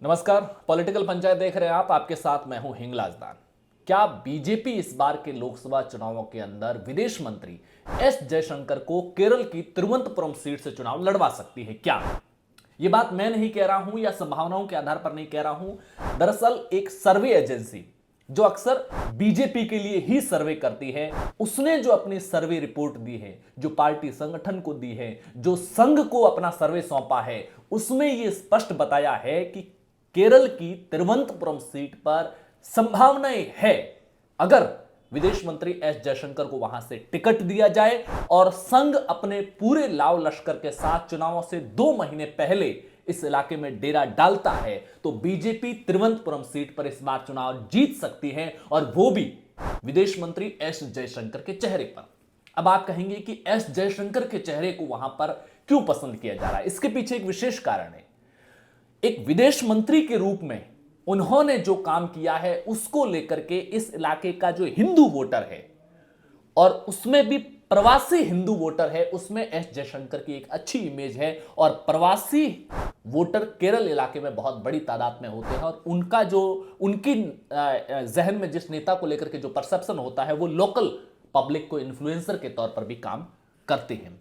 नमस्कार। पॉलिटिकल पंचायत देख रहे हैं आप, आपके साथ मैं हूं हिंगलाज दान। क्या बीजेपी इस बार के लोकसभा चुनावों के अंदर विदेश मंत्री एस जयशंकर को केरल की तिरुवनंतपुरम सीट से चुनाव लड़वा सकती है क्या? यह बात मैं नहीं कह रहा हूं या संभावनाओं के आधार पर नहीं कह रहा हूं। दरअसल एक सर्वे एजेंसी जो अक्सर बीजेपी के लिए ही सर्वे करती है, उसने जो अपनी सर्वे रिपोर्ट दी है, जो पार्टी संगठन को दी है, जो संघ को अपना सर्वे सौंपा है, उसमें यह स्पष्ट बताया है कि केरल की तिरुवनंतपुरम सीट पर संभावनाएं है अगर विदेश मंत्री एस जयशंकर को वहां से टिकट दिया जाए और संघ अपने पूरे लाव लश्कर के साथ चुनावों से 2 महीने पहले इस इलाके में डेरा डालता है तो बीजेपी तिरुवनंतपुरम सीट पर इस बार चुनाव जीत सकती है, और वो भी विदेश मंत्री एस जयशंकर के चेहरे पर। अब आप कहेंगे कि एस जयशंकर के चेहरे को वहां पर क्यों पसंद किया जा रहा है? इसके पीछे एक विशेष कारण है। एक विदेश मंत्री के रूप में उन्होंने जो काम किया है उसको लेकर के इस इलाके का जो हिंदू वोटर है और उसमें भी प्रवासी हिंदू वोटर है, उसमें एस जयशंकर की एक अच्छी इमेज है। और प्रवासी वोटर केरल इलाके में बहुत बड़ी तादाद में होते हैं और उनका जो उनकी जहन में जिस नेता को लेकर के जो परसेप्शन होता है वो लोकल पब्लिक को इन्फ्लुएंसर के तौर पर भी काम करते हैं।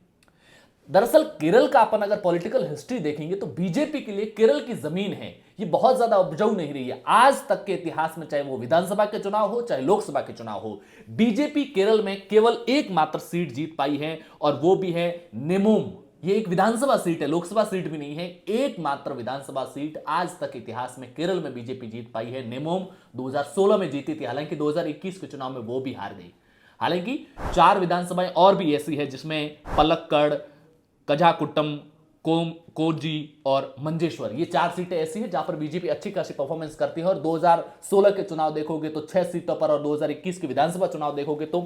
दरअसल केरल का अपन अगर पॉलिटिकल हिस्ट्री देखेंगे तो बीजेपी के लिए केरल की जमीन है ये बहुत ज्यादा उपजाऊ नहीं रही है। आज तक के इतिहास में, चाहे वो विधानसभा के चुनाव हो चाहे लोकसभा के चुनाव हो, बीजेपी केरल में केवल एकमात्र सीट जीत पाई है और वो भी है नेमोम। ये एक विधानसभा सीट है, लोकसभा सीट भी नहीं है, एकमात्र विधानसभा सीट आज तक इतिहास में केरल में बीजेपी जीत पाई है। नेमोम 2016 में जीती थी, हालांकि 2021 के चुनाव में वो भी हार गई। हालांकि 4 विधानसभाएं और भी ऐसी है जिसमें पलक्कड़, कझाकुट्टम, कोजी और मंजेश्वर, ये 4 सीटें ऐसी हैं जहां पर बीजेपी अच्छी खासी परफॉर्मेंस करती है। और 2016 के चुनाव देखोगे तो 6 सीटों पर और 2021 के विधानसभा चुनाव देखोगे तो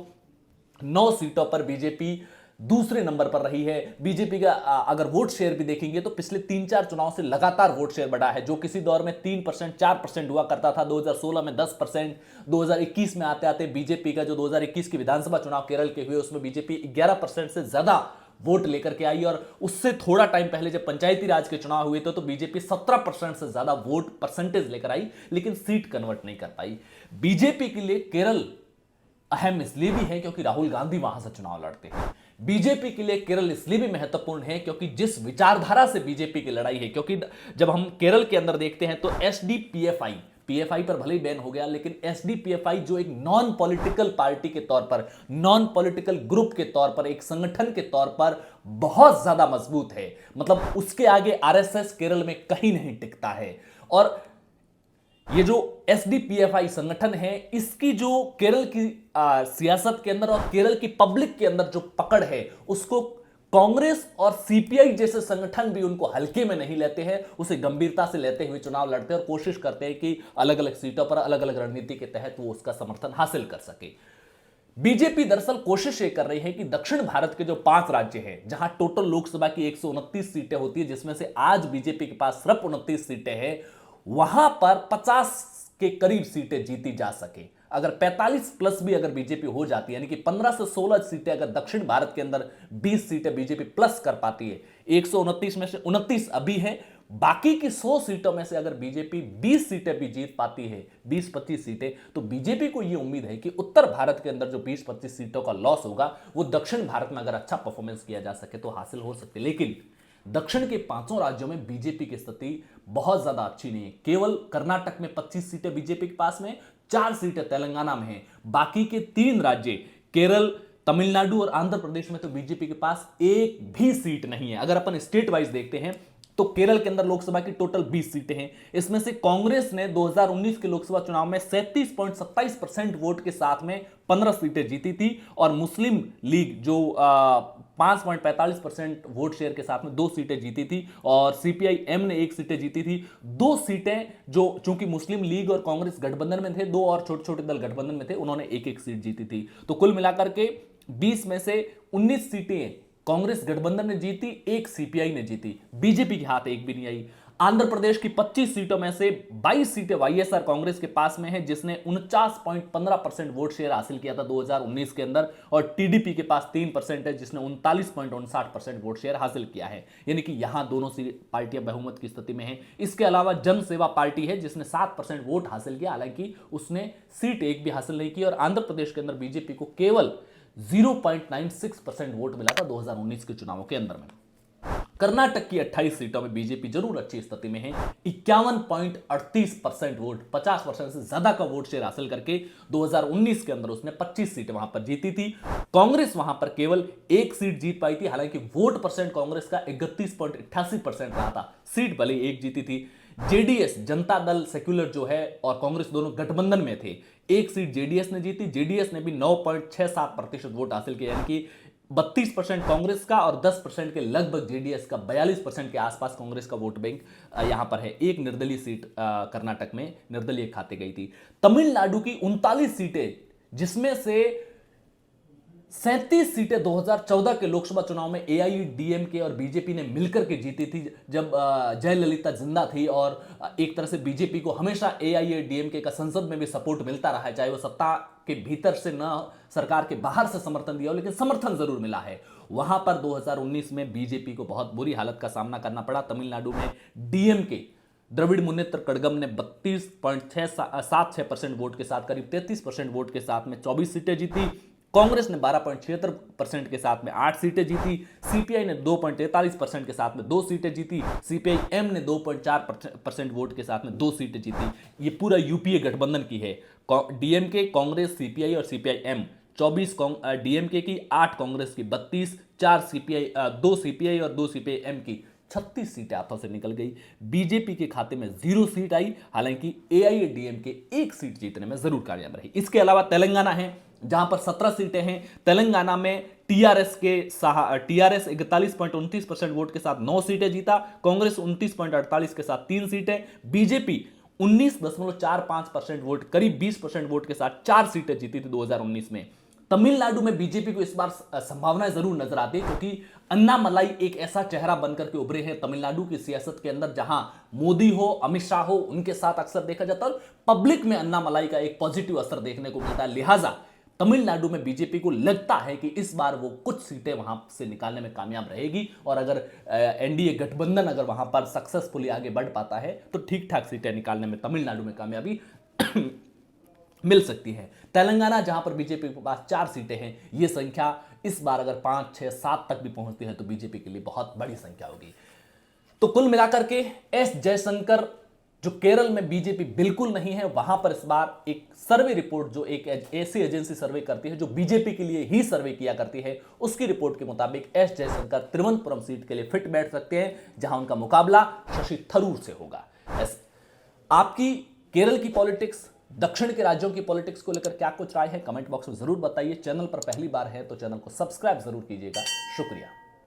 9 सीटों पर बीजेपी दूसरे नंबर पर रही है। बीजेपी का अगर वोट शेयर भी देखेंगे तो पिछले 3-4 चुनाव से लगातार वोट शेयर बढ़ा है, जो किसी दौर में 3% 4% हुआ करता था। 2016 में 10%, 2021 में आते आते बीजेपी का जो 2021 के विधानसभा चुनाव केरल के हुए उसमें बीजेपी 11% से ज्यादा वोट लेकर के आई। और उससे थोड़ा टाइम पहले जब पंचायती राज के चुनाव हुए थे तो बीजेपी 17% से ज्यादा वोट परसेंटेज लेकर आई, लेकिन सीट कन्वर्ट नहीं कर पाई। बीजेपी के लिए केरल अहम इसलिए भी है क्योंकि राहुल गांधी वहां से चुनाव लड़ते हैं। बीजेपी के लिए केरल इसलिए भी महत्वपूर्ण है क्योंकि जिस विचारधारा से बीजेपी की लड़ाई है, क्योंकि जब हम केरल के अंदर देखते हैं तो एसडीपीएफआई, पीएफआई पर भले ही बैन हो गया, लेकिन एसडीपीएफआई जो एक नॉन पॉलिटिकल पार्टी के तौर पर, नॉन पॉलिटिकल ग्रुप के तौर पर, एक संगठन के तौर पर बहुत ज्यादा मजबूत है। मतलब उसके आगे आरएसएस केरल में कहीं नहीं टिकता है। और ये जो एसडीपीएफआई संगठन है, इसकी जो केरल की सियासत के अंदर और केरल की पब्लिक के अंदर जो पकड़ है, उसको कांग्रेस और सीपीआई जैसे संगठन भी उनको हल्के में नहीं लेते हैं, उसे गंभीरता से लेते हुए चुनाव लड़ते हैं और कोशिश करते हैं कि अलग अलग सीटों पर अलग अलग रणनीति के तहत वो उसका समर्थन हासिल कर सके। बीजेपी दरअसल कोशिश ये कर रही है कि दक्षिण भारत के जो 5 राज्य हैं, जहां टोटल लोकसभा की 129 सीटें होती है, जिसमें से आज बीजेपी के पास सिर्फ 29 सीटें हैं, वहां पर 50 के करीब सीटें जीती जा सके। अगर 45 प्लस भी अगर बीजेपी हो जाती है, यानी कि 15 से 16 सीटें अगर दक्षिण भारत के अंदर 20 सीटें बीजेपी प्लस कर पाती है, 129 में से 29 अभी है, बाकी की 100 सीटों में से अगर बीजेपी 20 सीटें भी जीत पाती है, 20-25 सीटें, तो बीजेपी को यह उम्मीद है कि उत्तर भारत के अंदर जो 20-25 सीटों का लॉस होगा वो दक्षिण भारत में अगर अच्छा परफॉर्मेंस किया जा सके तो हासिल हो सकती है। लेकिन दक्षिण के 5 राज्यों में बीजेपी की स्थिति बहुत ज्यादा अच्छी नहीं है। केवल कर्नाटक में 25 सीटें बीजेपी के पास में, 4 सीटें तेलंगाना में हैं। बाकी के 3 राज्य केरल, तमिलनाडु और आंध्र प्रदेश में तो बीजेपी के पास एक भी सीट नहीं है। अगर अपन स्टेट वाइज देखते हैं तो केरल के अंदर लोकसभा की टोटल 20 सीटें हैं। इसमें से कांग्रेस ने 2019 के लोकसभा चुनाव में 37.27% वोट के साथ में 15 सीटें जीती थी और मुस्लिम लीग जो 5.45% वोट शेयर के साथ में 2 सीटें जीती थी और सीपीआई-एम ने 1 सीटें जीती थी। 2 सीटें जो चूंकि मुस्लिम लीग और कांग्रेस गठबंधन में थे, 2 और छोटे छोटे दल गठबंधन में थे, उन्होंने 1-1 सीट जीती थी। तो कुल मिलाकर के 20 में से 19 सीटें कांग्रेस गठबंधन ने जीती, 1 सीपीआई ने जीती, बीजेपी के हाथ एक भी नहीं आई। आंध्र प्रदेश की 25 सीटों में से 22 सीटें वाईएसआर कांग्रेस के पास में है, जिसने 49.15% वोट शेयर हासिल किया था 2019 के अंदर, और टीडीपी के पास 3% है, जिसने 39.59% वोट शेयर हासिल किया है। यानी कि यहां दोनों पार्टियां बहुमत की स्थिति में हैं। इसके अलावा जन सेवा पार्टी है, जिसने 7% वोट हासिल किया, हालांकि उसने सीट एक भी हासिल नहीं की। और आंध्र प्रदेश के अंदर बीजेपी को केवल 0.96% वोट मिला था 2019 के चुनावों के अंदर में। कर्नाटक की 28 सीटों में बीजेपी जरूर अच्छी स्थिति में है, 51.38% वोट, 50% से ज्यादा का वोट शेयर हासिल करके 2019 के अंदर उसने 25 सीटें वहां पर जीती थी। कांग्रेस वहां पर केवल एक सीट जीत पाई थी, हालांकि वोट परसेंट कांग्रेस का 31.88% रहा था, सीट भले एक जीती थी। जेडीएस, जनता दल सेक्युलर जो है, और कांग्रेस दोनों गठबंधन में थे, एक सीट जेडीएस ने जीती। जेडीएस ने भी 9.67% वोट हासिल किया, यानी कि 32% कांग्रेस का और 10% के लगभग जेडीएस का, 42% के आसपास कांग्रेस का वोट बैंक यहां पर है। एक निर्दलीय सीट कर्नाटक में निर्दलीय खाते गई थी। तमिलनाडु की 39 सीटें, जिसमें से 37 सीटें 2014 के लोकसभा चुनाव में एआईडीएमके और बीजेपी ने मिलकर के जीती थी, जब जयललिता जिंदा थी। और एक तरह से बीजेपी को हमेशा एआईडीएमके का संसद में भी सपोर्ट मिलता रहा है, चाहे वो सत्ता के भीतर से न, सरकार के बाहर से समर्थन दिया हो, लेकिन समर्थन जरूर मिला है। वहां पर 2019 में बीजेपी को बहुत बुरी हालत का सामना करना पड़ा। तमिलनाडु में डीएमके, द्रविड़ मुन्नेत्र कड़गम ने 32.76% वोट के साथ, करीब 33% वोट के साथ में 24 सीटें जीती। कांग्रेस ने 12.76% के साथ में 8 सीटें जीती। सीपीआई ने 2.43% के साथ में 2 सीटें जीती। सीपीआई-एम ने 2.4% वोट के साथ में 2 सीटें जीती। ये पूरा यूपीए गठबंधन की है, डीएमके, कांग्रेस, सीपीआई और सीपीआई-एम। 24 डीएमके की, 8 कांग्रेस की, 32, 4 सीपीआई, 2 सीपीआई और 2 सीपीआई-एम की 36 सीटें हाथों से निकल गई। बीजेपी के खाते में 0 सीट आई, हालांकि एआईएडीएमके 1 सीट जीतने में जरूर कामयाब रही। इसके अलावा तेलंगाना है, जहां पर 17 सीटें हैं। तेलंगाना में टीआरएस 41.29% वोट के साथ 9 सीटें जीता। कांग्रेस 29.48 के साथ 3 सीटें। बीजेपी 19.45% वोट, करीब 20% वोट के साथ 4 सीटें जीती थी 2019 में। तमिलनाडु में बीजेपी को इस बार संभावनाएं जरूर नजर आती है, क्योंकि अन्नामलाई एक ऐसा चेहरा बनकर के उभरे हैं तमिलनाडु की सियासत के अंदर, जहां मोदी हो, अमित शाह हो, उनके साथ अक्सर देखा जाता है। पब्लिक में अन्नामलाई का एक पॉजिटिव असर देखने को मिलता है। लिहाजा तमिलनाडु में बीजेपी को लगता है कि इस बार वो कुछ सीटें वहां से निकालने में कामयाब रहेगी, और अगर एनडीए गठबंधन अगर वहां पर सक्सेसफुली आगे बढ़ पाता है तो ठीक ठाक सीटें निकालने में तमिलनाडु में कामयाबी मिल सकती है। तेलंगाना, जहां पर बीजेपी के पास 4 सीटें हैं, यह संख्या इस बार अगर 5, 6, 7 तक भी पहुंचती है तो बीजेपी के लिए बहुत बड़ी संख्या होगी। तो कुल मिलाकर के एस जयशंकर, जो केरल में बीजेपी बिल्कुल नहीं है, वहां पर इस बार एक सर्वे रिपोर्ट, जो एक ऐसी एजेंसी सर्वे करती है जो बीजेपी के लिए ही सर्वे किया करती है, उसकी रिपोर्ट के मुताबिक एस जयशंकर तिरुवनंतपुरम सीट के लिए फिट बैठ सकते हैं, जहां उनका मुकाबला शशि थरूर से होगा। आपकी केरल की पॉलिटिक्स, दक्षिण के राज्यों की पॉलिटिक्स को लेकर क्या कुछ राय है, कमेंट बॉक्स में जरूर बताइए। चैनल पर पहली बार है तो चैनल को सब्सक्राइब जरूर कीजिएगा। शुक्रिया।